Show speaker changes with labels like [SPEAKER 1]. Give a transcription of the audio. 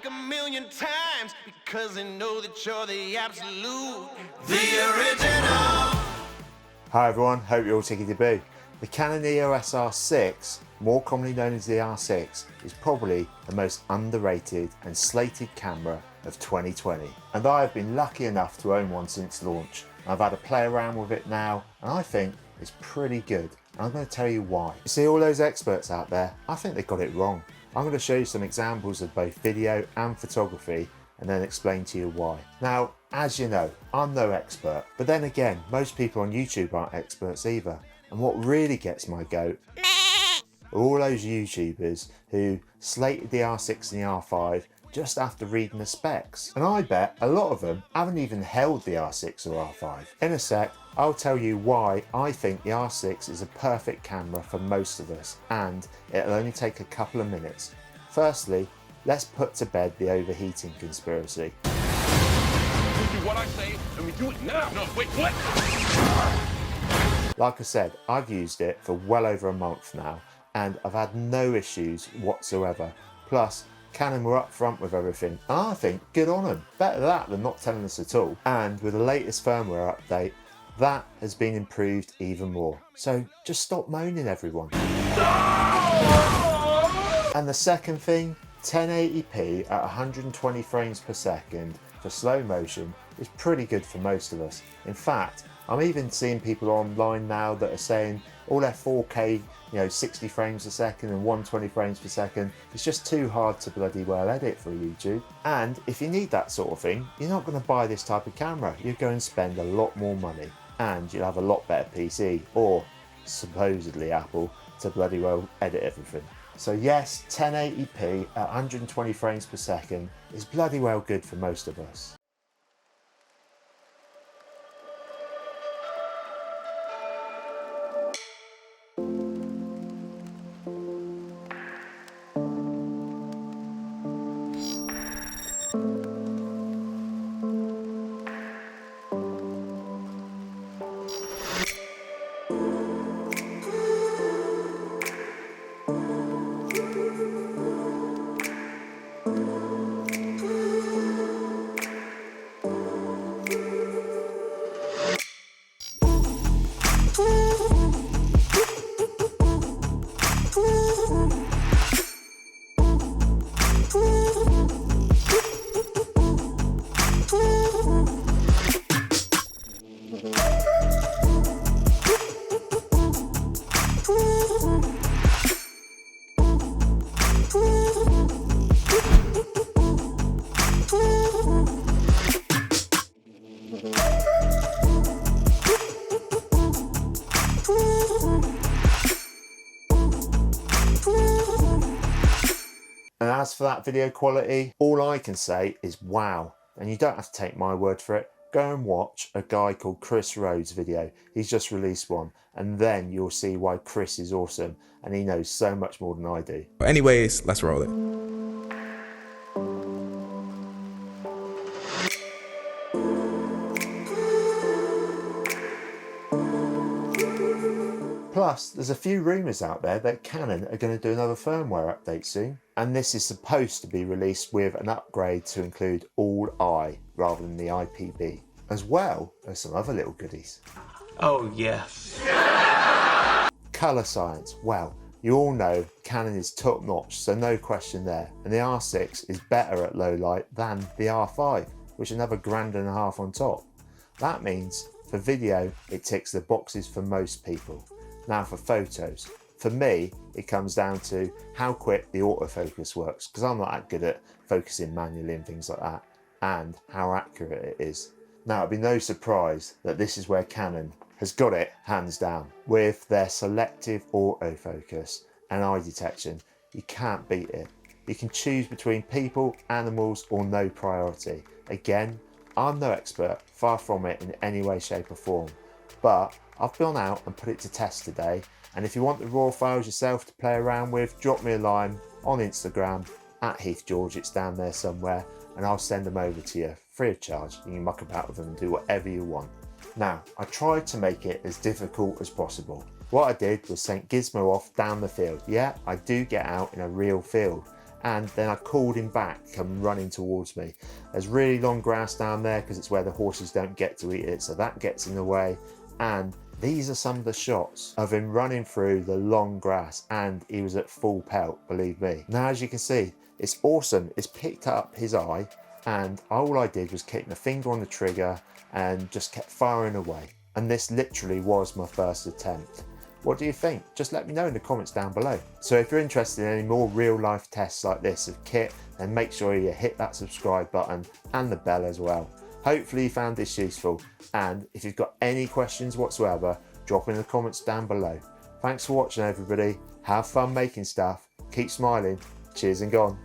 [SPEAKER 1] like a million times because they know that you're the absolute, the original.
[SPEAKER 2] Hi everyone, hope you're all tickety-boo. The Canon EOS R6, more commonly known as the R6, is probably the most underrated and slated camera of 2020. And I have been lucky enough to own one since launch. I've had a play around with it now, and I think it's pretty good. And I'm going to tell you why. You see all those experts out there, I think they got it wrong. I'm going to show you some examples of both video and photography and then explain to you why. Now, as you know, I'm no expert, but then again, most people on YouTube aren't experts either. And what really gets my goat are all those YouTubers who slated the R6 and the R5 just after reading the specs. And I bet a lot of them haven't even held the R6 or R5. In a sec, I'll tell you why I think the R6 is a perfect camera for most of us, and it'll only take a couple of minutes. Firstly, let's put to bed the overheating conspiracy.
[SPEAKER 3] You do what I say, and we do it now. No, wait, what?
[SPEAKER 2] Like I said, I've used it for well over a month now, and I've had no issues whatsoever. Plus, Canon were up front with everything, and I think good on them. Better that than not telling us at all. And with the latest firmware update, that has been improved even more. So just stop moaning, everyone. And the second thing, 1080p at 120 frames per second for slow motion is pretty good for most of us. In fact, I'm even seeing people online now that are saying all their 4K, 60 frames a second and 120 frames per second, it's just too hard to bloody well edit for YouTube. And if you need that sort of thing, you're not going to buy this type of camera. You're going to spend a lot more money and you'll have a lot better PC, or supposedly Apple, to bloody well edit everything. So yes, 1080p at 120 frames per second is bloody well good for most of us. And as for that video quality, all I can say is wow. And you don't have to take my word for it. Go and watch a guy called Chris Rhodes' video. He's just released one. And then you'll see why Chris is awesome. And he knows so much more than I do.
[SPEAKER 4] Anyways, let's roll it.
[SPEAKER 2] Plus, there's a few rumours out there that Canon are going to do another firmware update soon. And this is supposed to be released with an upgrade to include all I rather than the IPB, as well as some other little goodies.
[SPEAKER 1] Oh yes.
[SPEAKER 2] Colour science, well, you all know Canon is top notch, so no question there. And the R6 is better at low light than the R5, which is another $1.50 on top. That means for video, it ticks the boxes for most people. Now for photos, for me, it comes down to how quick the autofocus works, because I'm not that good at focusing manually and things like that, and how accurate it is. Now it'd be no surprise that this is where Canon has got it hands down. With their selective autofocus and eye detection, you can't beat it. You can choose between people, animals, or no priority. Again, I'm no expert, far from it in any way, shape or form, but I've gone out and put it to test today, and if you want the raw files yourself to play around with, drop me a line on Instagram at Hieth George, it's down there somewhere, and I'll send them over to you free of charge. You can muck about with them and do whatever you want. Now, I tried to make it as difficult as possible. What I did was send Gizmo off down the field. Yeah, I do get out in a real field, and then I called him back, come running towards me. There's really long grass down there because it's where the horses don't get to eat it, so that gets in the way. And these are some of the shots of him running through the long grass, and he was at full pelt, believe me. Now, as you can see, it's awesome. It's picked up his eye, and all I did was keep my finger on the trigger and just kept firing away. And this literally was my first attempt. What do you think? Just let me know in the comments down below. So if you're interested in any more real life tests like this of kit, then make sure you hit that subscribe button and the bell as well. Hopefully you found this useful, and if you've got any questions whatsoever, drop in the comments down below. Thanks for watching everybody, have fun making stuff, keep smiling, cheers and gone.